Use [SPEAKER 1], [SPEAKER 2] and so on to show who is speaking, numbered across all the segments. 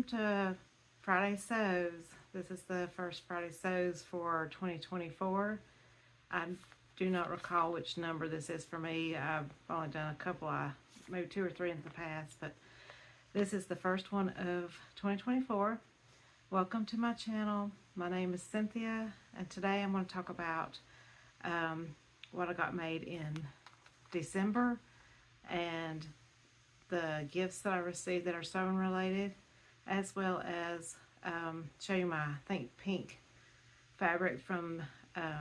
[SPEAKER 1] Welcome to Friday Sews. This is the first Friday Sews for 2024. I do not recall which number this is for me. I've only done a couple, maybe 2 or 3 in the past, but this is the first one of 2024. Welcome to my channel. My name is Cynthia, and today I'm going to talk about what I got made in December and the gifts that I received that are sewing related, as well as show you my Think Pink fabric from I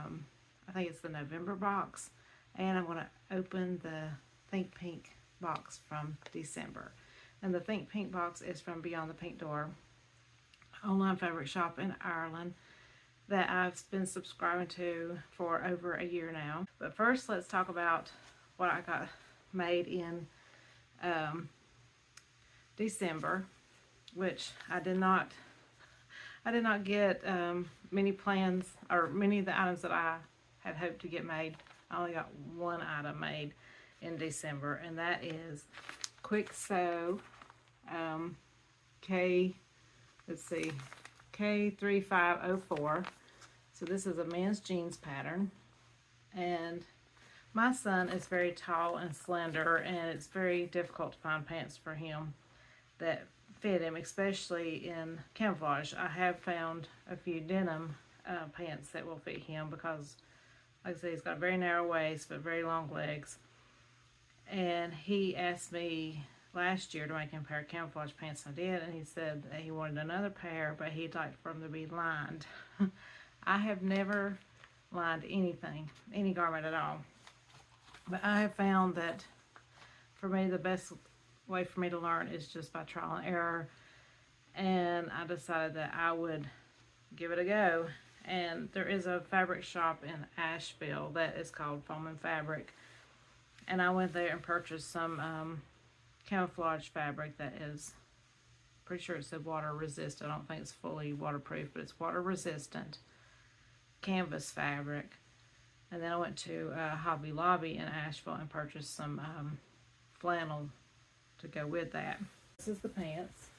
[SPEAKER 1] think it's the November box, and I'm going to open the Think Pink box from December. And the Think Pink box is from Beyond the Pink Door, online fabric shop in Ireland that I've been subscribing to for over a year now. But first, let's talk about what I got made in December, which I did not get many plans, or many of the items that I had hoped to get made. I only got one item made in December, and that is Kwik Sew K3504. So this is a men's jeans pattern, and my son is very tall and slender, and it's very difficult to find pants for him that fit him, especially in camouflage. I have found a few denim pants that will fit him because, like I say, he's got a very narrow waist but very long legs. And he asked me last year to make him a pair of camouflage pants. I did, and he said that he wanted another pair, but he'd like for them to be lined. I have never lined anything, any garment at all. But I have found that for me, the best way for me to learn is just by trial and error. And I decided that I would give it a go. And there is a fabric shop in Asheville that is called Foam and Fabric. And I went there and purchased some camouflage fabric that is, pretty sure it said water resistant. I don't think it's fully waterproof, but it's water resistant canvas fabric. And then I went to Hobby Lobby in Asheville and purchased some flannel to go with that. This is the pants.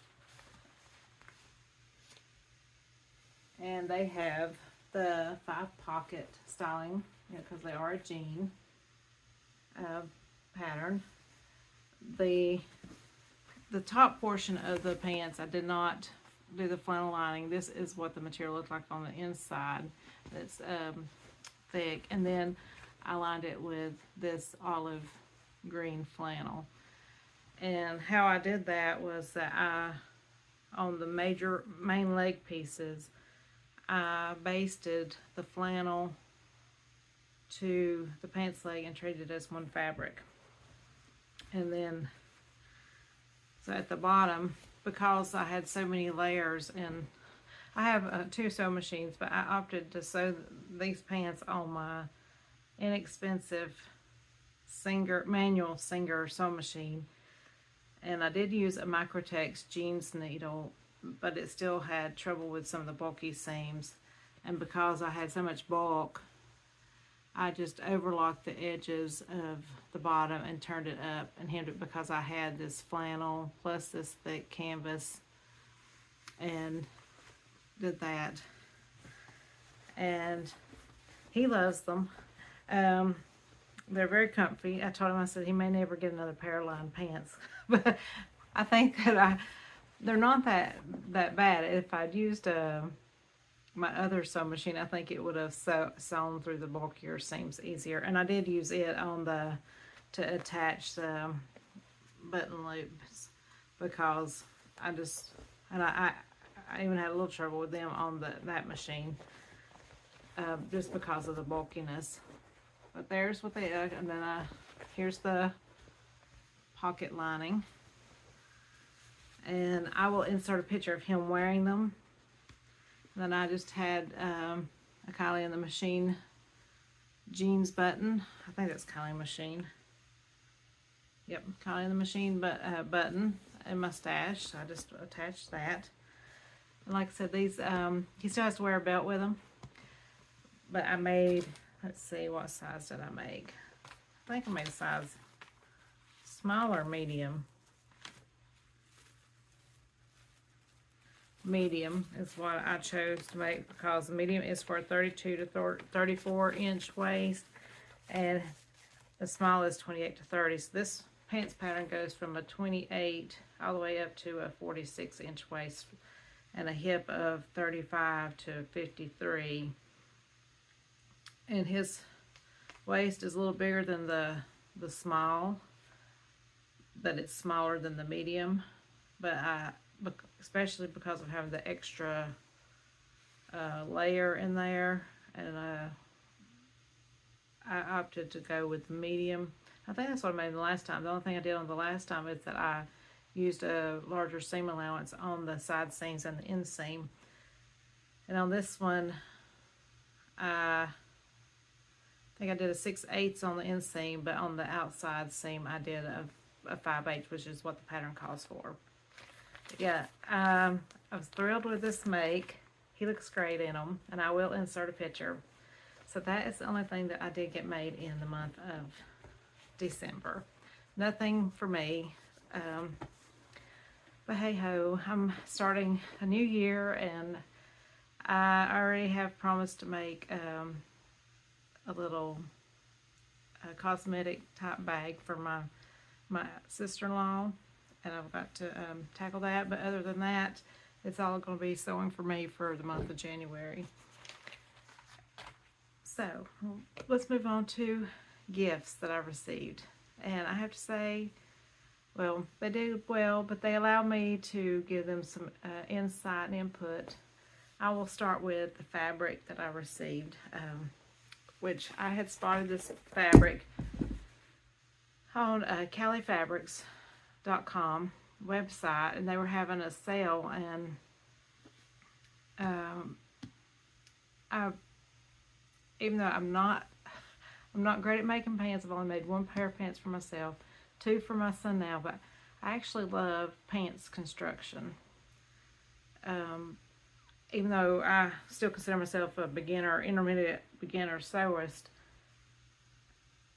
[SPEAKER 1] And they have the 5-pocket styling, because they are a jean pattern. The top portion of the pants, I did not do the flannel lining. This is what the material looked like on the inside. It's thick, and then I lined it with this olive green flannel. And how I did that was that on the main leg pieces, I basted the flannel to the pants leg and treated it as one fabric. And then, so at the bottom, because I had so many layers, and I have 2 sewing machines, but I opted to sew these pants on my inexpensive manual Singer sewing machine. And I did use a Microtex jeans needle, but it still had trouble with some of the bulky seams. And because I had so much bulk, I just overlocked the edges of the bottom and turned it up and hemmed it, because I had this flannel plus this thick canvas, and did that. And he loves them. They're very comfy. I told him, I said he may never get another pair of lined pants, but I think that they're not that bad. If I'd used my other sewing machine, I think it would have sewn through the bulkier seams easier. And I did use it on to attach the button loops, because I even had a little trouble with them on that machine, just because of the bulkiness. But there's what they are, and then here's the pocket lining. And I will insert a picture of him wearing them. And then I just had a Cali in the Machine jeans button. I think that's Cali Machine. Yep, Cali in the Machine button and my stash. So I just attached that. And like I said, these he still has to wear a belt with them. But I made, let's see, what size did I make? I think I made a size small or medium. medium is what I chose to make, because the medium is for a 32 to 34 inch waist, and the small is 28 to 30. So this pants pattern goes from a 28 all the way up to a 46 inch waist and a hip of 35 to 53. And his waist is a little bigger than the small, but it's smaller than the medium. But especially because of having the extra layer in there, and I opted to go with the medium. I think that's what I made the last time. The only thing I did on the last time is that I used a larger seam allowance on the side seams and the inseam. And on this one, I think I did a 6/8 on the inseam, but on the outside seam I did a 5/8, which is what the pattern calls for. But yeah, I was thrilled with this make. He looks great in them, and I will insert a picture. So that is the only thing that I did get made in the month of December. Nothing for me. But hey ho, I'm starting a new year, and I already have promised to make a little cosmetic type bag for my sister-in-law, and I've got to tackle that. But other than that, it's all going to be sewing for me for the month of January. So let's move on to gifts that I received. And I have to say, well, they did well, but they allowed me to give them some insight and input. I will start with the fabric that I received, which I had spotted this fabric on Cali Fabrics.com website, and they were having a sale, and even though I'm not great at making pants, I've only made one pair of pants for myself, 2 for my son now, but I actually love pants construction. Even though I still consider myself a beginner, intermediate beginner sewist,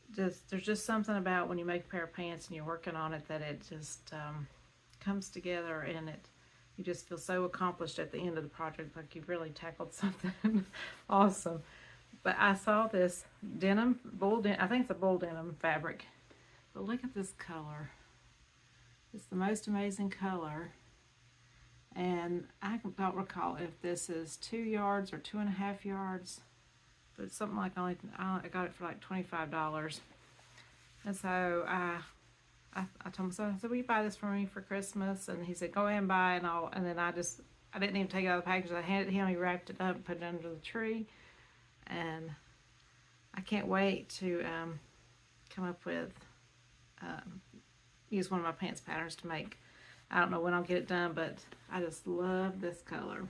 [SPEAKER 1] there's just something about when you make a pair of pants and you're working on it that it just comes together, and you just feel so accomplished at the end of the project, like you've really tackled something awesome. But I saw this denim, I think it's a bull denim fabric. But look at this color. It's the most amazing color. And I don't recall if this is 2 yards or 2.5 yards. But it's something like I got it for like $25. And so I told my son, I said, will you buy this for me for Christmas? And he said, go ahead and buy it. And then I didn't even take it out of the package. I handed it to him. He wrapped it up and put it under the tree. And I can't wait to come up with, use one of my pants patterns to make. I don't know when I'll get it done, but I just love this color.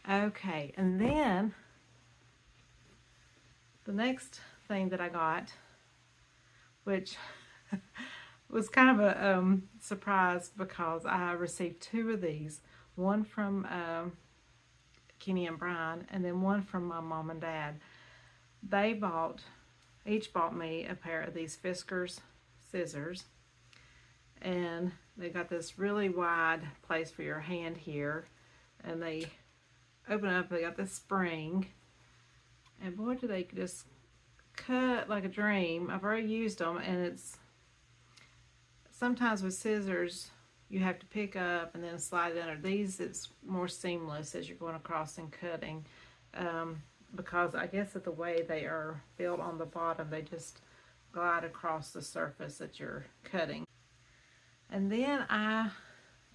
[SPEAKER 1] Okay, and then the next thing that I got, which was kind of a surprise, because I received 2 of these, one from Kenny and Brian, and then one from my mom and dad. They each bought me a pair of these Fiskars scissors, and they got this really wide place for your hand here, and they open up, they got this spring, and boy, do they just cut like a dream. I've already used them, and it's sometimes with scissors you have to pick up and then slide it under. These, it's more seamless as you're going across and cutting, because I guess of the way they are built on the bottom, they just glide across the surface that you're cutting. And then I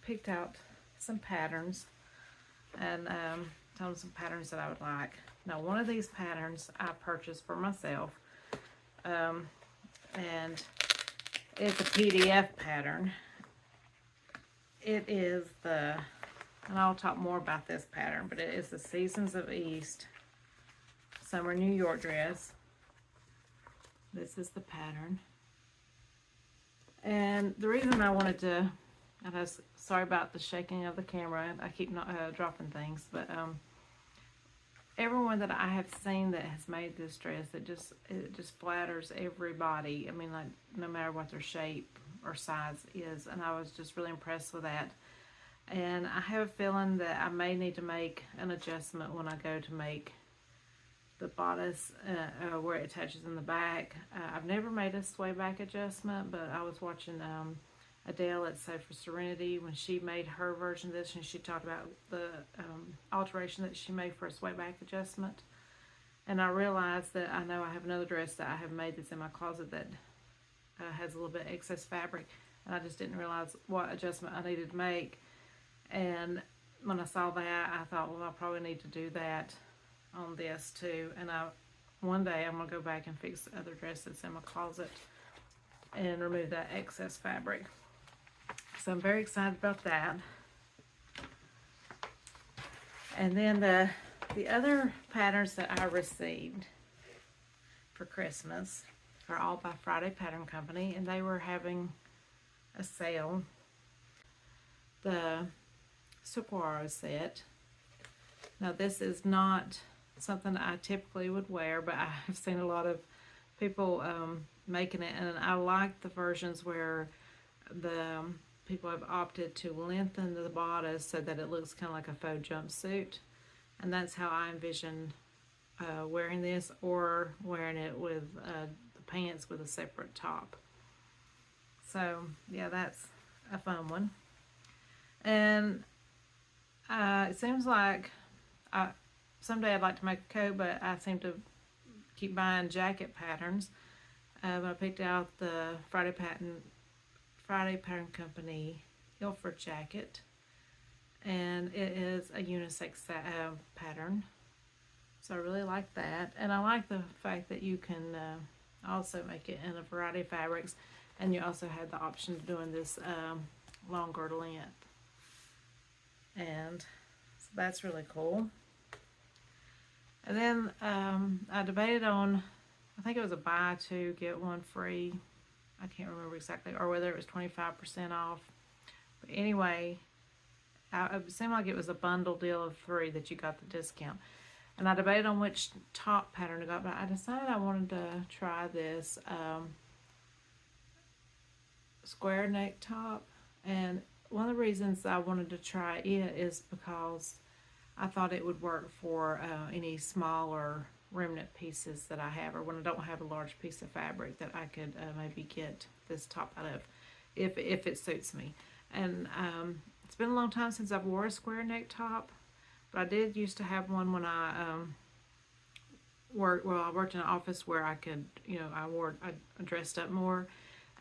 [SPEAKER 1] picked out some patterns, and told them some patterns that I would like. Now, one of these patterns I purchased for myself, and it's a PDF pattern. It is and I'll talk more about this pattern, but it is the Seasons of East Summer New York dress. This is the pattern. And the reason I wanted to, and I was sorry about the shaking of the camera, I keep dropping things, but everyone that I have seen that has made this dress, it just flatters everybody. I mean, like, no matter what their shape or size is, and I was just really impressed with that. And I have a feeling that I may need to make an adjustment when I go to make the bodice where it attaches in the back. I've never made a sway back adjustment, but I was watching Adele at Sew for Serenity when she made her version of this, and she talked about the alteration that she made for a sway back adjustment. And I realized that I know I have another dress that I have made that's in my closet that has a little bit of excess fabric, and I just didn't realize what adjustment I needed to make. And when I saw that, I thought, well, I probably need to do that on this too. And one day I'm going to go back and fix the other dress that's in my closet and remove that excess fabric. So I'm very excited about that. And then the other patterns that I received for Christmas are all by Friday Pattern Company, and they were having a sale. The saguaro set. Now this is not something I typically would wear, but I have seen a lot of people making it, and I like the versions where the people have opted to lengthen the bodice so that it looks kind of like a faux jumpsuit, and that's how I envision wearing this, or wearing it with the pants with a separate top. So yeah, that's a fun one. And it seems like someday I'd like to make a coat, but I seem to keep buying jacket patterns. I picked out the Friday Pattern Company Ilford jacket, and it is a unisex pattern, so I really like that. And I like the fact that you can also make it in a variety of fabrics, and you also have the option of doing this longer length, and so that's really cool. And then I debated on, I think it was a buy two get one free, I can't remember exactly, or whether it was 25% off. But anyway, it seemed like it was a bundle deal of 3 that you got the discount. And I debated on which top pattern to go, but I decided I wanted to try this square neck top. And one of the reasons I wanted to try it is because I thought it would work for any smaller remnant pieces that I have, or when I don't have a large piece of fabric that I could maybe get this top out of, if it suits me. And it's been a long time since I've wore a square neck top, but I did used to have one when I I worked in an office where I could, I dressed up more,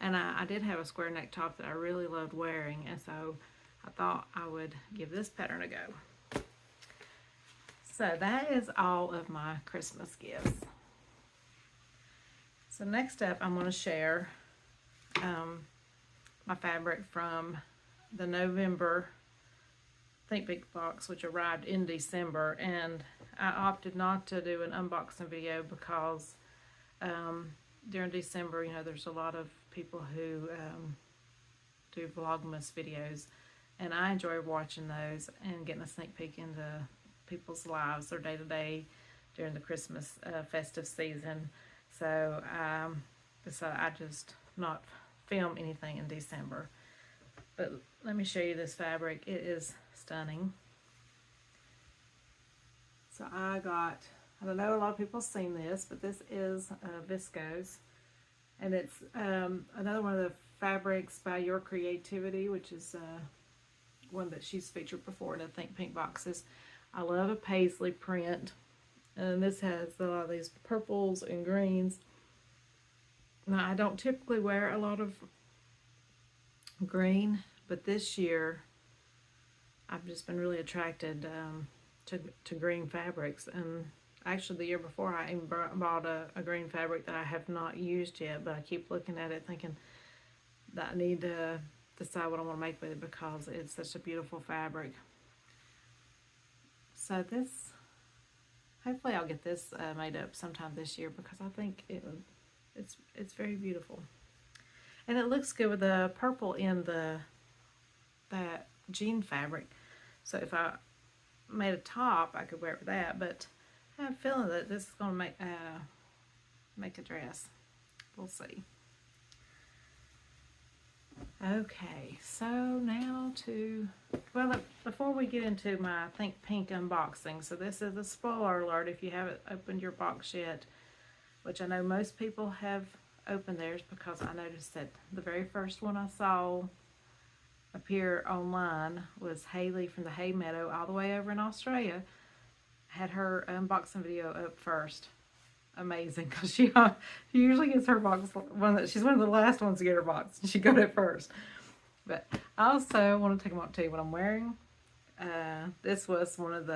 [SPEAKER 1] and I did have a square neck top that I really loved wearing, and so I thought I would give this pattern a go. So that is all of my Christmas gifts. So next up, I'm going to share my fabric from the November Think Pink box, which arrived in December, and I opted not to do an unboxing video because during December, there's a lot of people who do Vlogmas videos, and I enjoy watching those and getting a sneak peek into people's lives, their day-to-day during the Christmas festive season. So I decided I just not film anything in December. But let me show you this fabric. It is stunning. So I don't know, a lot of people have seen this, but this is viscose, and it's another one of the fabrics by Your Creativity, which is one that she's featured before in the Think Pink boxes. I love a paisley print, and this has a lot of these purples and greens. Now, I don't typically wear a lot of green, but this year I've just been really attracted to green fabrics. And actually the year before I even bought a green fabric that I have not used yet, but I keep looking at it thinking that I need to decide what I want to make with it because it's such a beautiful fabric. So this, hopefully I'll get this made up sometime this year because I think it's very beautiful. And it looks good with the purple in that jean fabric. So if I made a top, I could wear it with that, but I have a feeling that this is going to make a dress. We'll see. Okay, so now before we get into my Think Pink unboxing, so this is a spoiler alert if you haven't opened your box yet, which I know most people have opened theirs, because I noticed that the very first one I saw appear online was Haley from the Hay Meadow all the way over in Australia. Had her unboxing video up first. Amazing, because she usually gets her box, she's one of the last ones to get her box. She got it first. But I also want to take a moment to tell you what I'm wearing. This was one of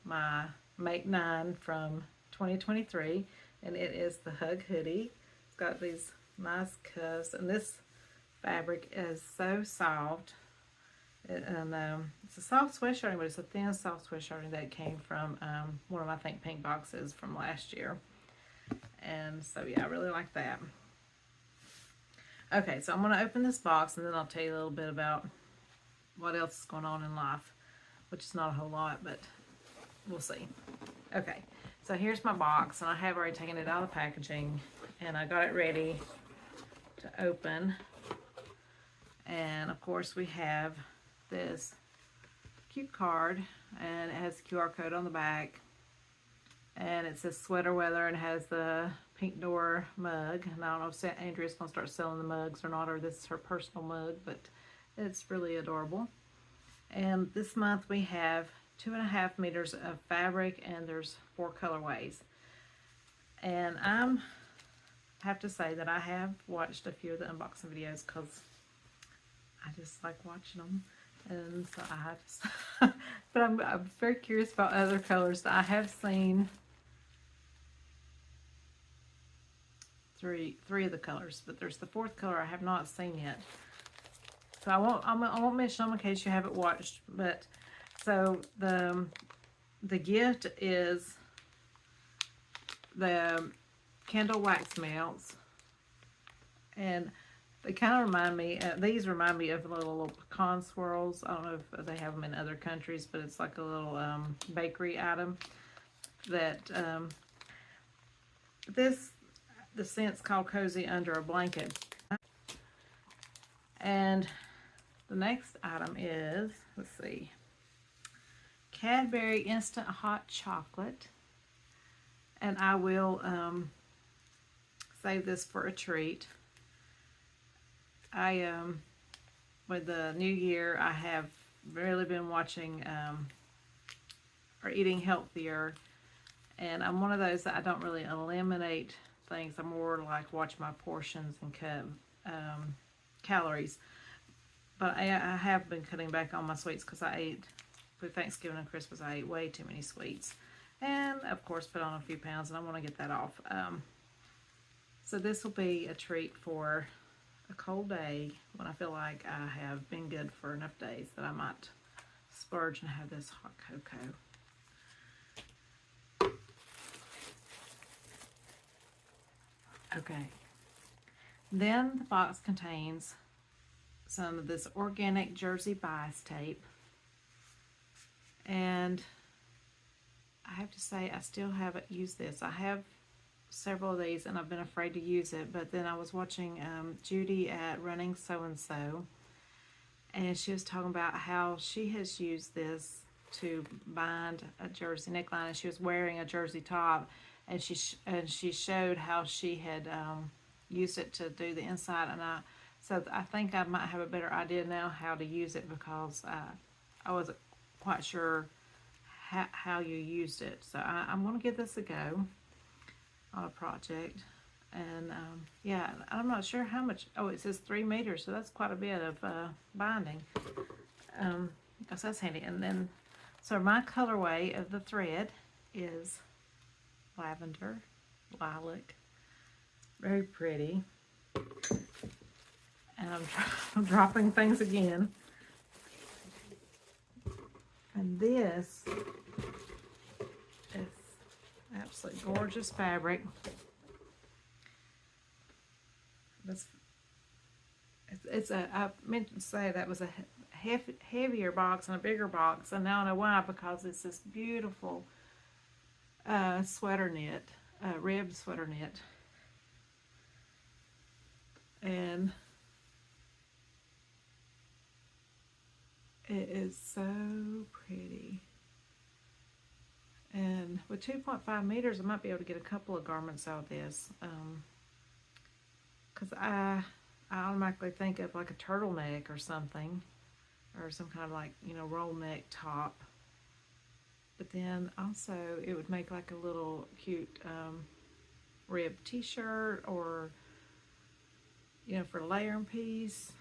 [SPEAKER 1] my Make 9 from 2023, and it is the Hug hoodie. It's got these nice cuffs, and this fabric is so soft. It's a soft sweatshirting, but it's a thin soft sweatshirting that came from one of my Think Pink boxes from last year. And so yeah, I really like that. Okay, so I'm going to open this box, and then I'll tell you a little bit about what else is going on in life, which is not a whole lot, but we'll see. Okay, so here's my box, and I have already taken it out of the packaging, and I got it ready to open. And of course we have this cute card, and it has the QR code on the back, and it says sweater weather, and has the pink door mug. And I don't know if Andrea's going to start selling the mugs or not, or this is her personal mug, but it's really adorable. And this month we have 2.5 meters of fabric, and there's 4 colorways. And I have to say that I have watched a few of the unboxing videos, because I just like watching them. And so I just, but I'm very curious about other colors. I have seen three of the colors, but there's the 4th color I have not seen yet. So I won't mention them in case you haven't watched. But so the gift is the candle wax melts, and they kind of remind me, these remind me of little pecan swirls. I don't know if they have them in other countries, but it's like a little bakery item that, the scent's called Cozy Under a Blanket. And the next item is, let's see, Cadbury Instant Hot Chocolate. And I will save this for a treat. With the new year, I have really been watching or eating healthier, and I'm one of those that I don't really eliminate things. I more like watch my portions and cut calories. But I have been cutting back on my sweets, because I ate, for Thanksgiving and Christmas, I ate way too many sweets, and of course put on a few pounds, and I want to get that off. So this will be a treat for a cold day, when I feel like I have been good for enough days that I might splurge and have this hot cocoa. Okay, then the box contains some of this organic jersey bias tape, and I have to say I still haven't used this. I have several of these, and I've been afraid to use it, but then I was watching Judy at Running So and So, and she was talking about how she has used this to bind a jersey neckline, and she was wearing a jersey top, and she showed how she had used it to do the inside, and so I think I might have a better idea now how to use it, because I wasn't quite sure how you used it. So I'm going to give this a go on a project. And yeah, I'm not sure how much. Oh, it says 3 meters, so that's quite a bit of binding. Because that's handy. And then, so my colorway of the thread is lavender, lilac, very pretty. And I'm dropping things again. And this is absolutely gorgeous fabric. I meant to say that was a heavier box and a bigger box, and now I know why, because it's this beautiful sweater knit, ribbed sweater knit. And It is so pretty. And with 2.5 meters, I might be able to get a couple of garments out of this. Because I automatically think of like a turtleneck or something. Or some kind of like, you know, roll neck top. But then also it would make like a little cute rib t-shirt, or, you know, for a layering piece.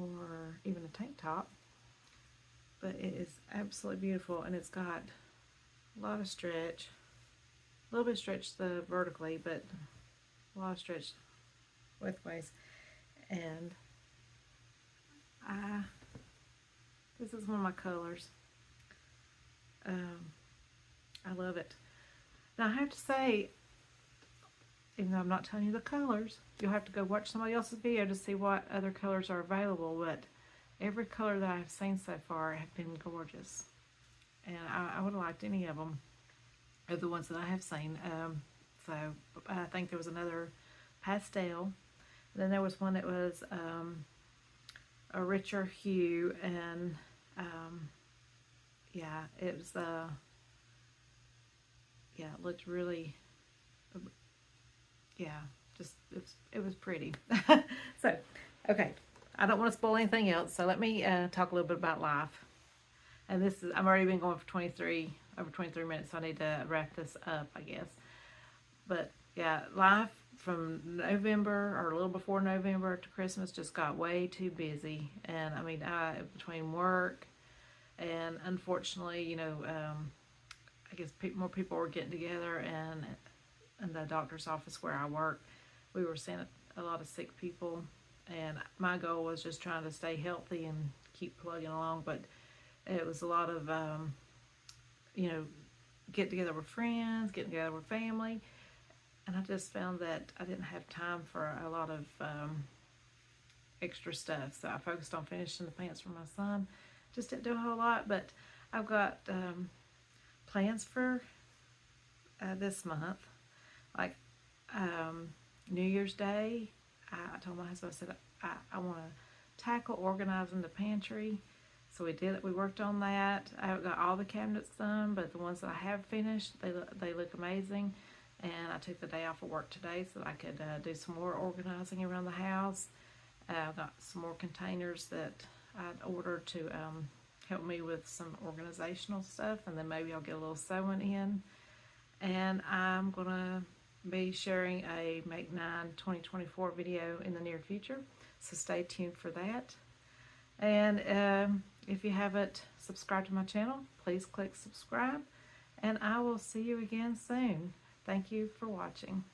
[SPEAKER 1] Or even a tank top. But it is absolutely beautiful, and it's got a lot of stretch, a little bit of stretch vertically, but a lot of stretch widthways. And this is one of my colors. I love it. Now I have to say, even though I'm not telling you the colors, you'll have to go watch somebody else's video to see what other colors are available, but every color that I've seen so far have been gorgeous. And I would have liked any of them, of the ones that I have seen. So I think there was another pastel. And then there was one that was a richer hue, and yeah, it was yeah, it looked really, yeah, just it was pretty. So okay, I don't want to spoil anything else, so let me talk a little bit about life. And this is, I've already been going for over 23 minutes, so I need to wrap this up, I guess. But yeah, life from November, or a little before November to Christmas, just got way too busy. And I mean, between work and, unfortunately, you know, I guess more people were getting together, and in the doctor's office where I work, we were seeing a lot of sick people. And my goal was just trying to stay healthy and keep plugging along, but it was a lot of, you know, get together with friends, getting together with family, and I just found that I didn't have time for a lot of extra stuff. So I focused on finishing the pants for my son. Just didn't do a whole lot, but I've got plans for this month, like New Year's Day. I told my husband, I said, I want to tackle organizing the pantry. So we did it. We worked on that. I haven't got all the cabinets done, but the ones that I have finished, they look amazing. And I took the day off of work today so that I could do some more organizing around the house. I've got some more containers that I'd ordered to help me with some organizational stuff, and then maybe I'll get a little sewing in. And I'm going to be sharing a Make 9 2024 video in the near future, so stay tuned for that. And if you haven't subscribed to my channel, please click subscribe, and I will see you again soon. Thank you for watching.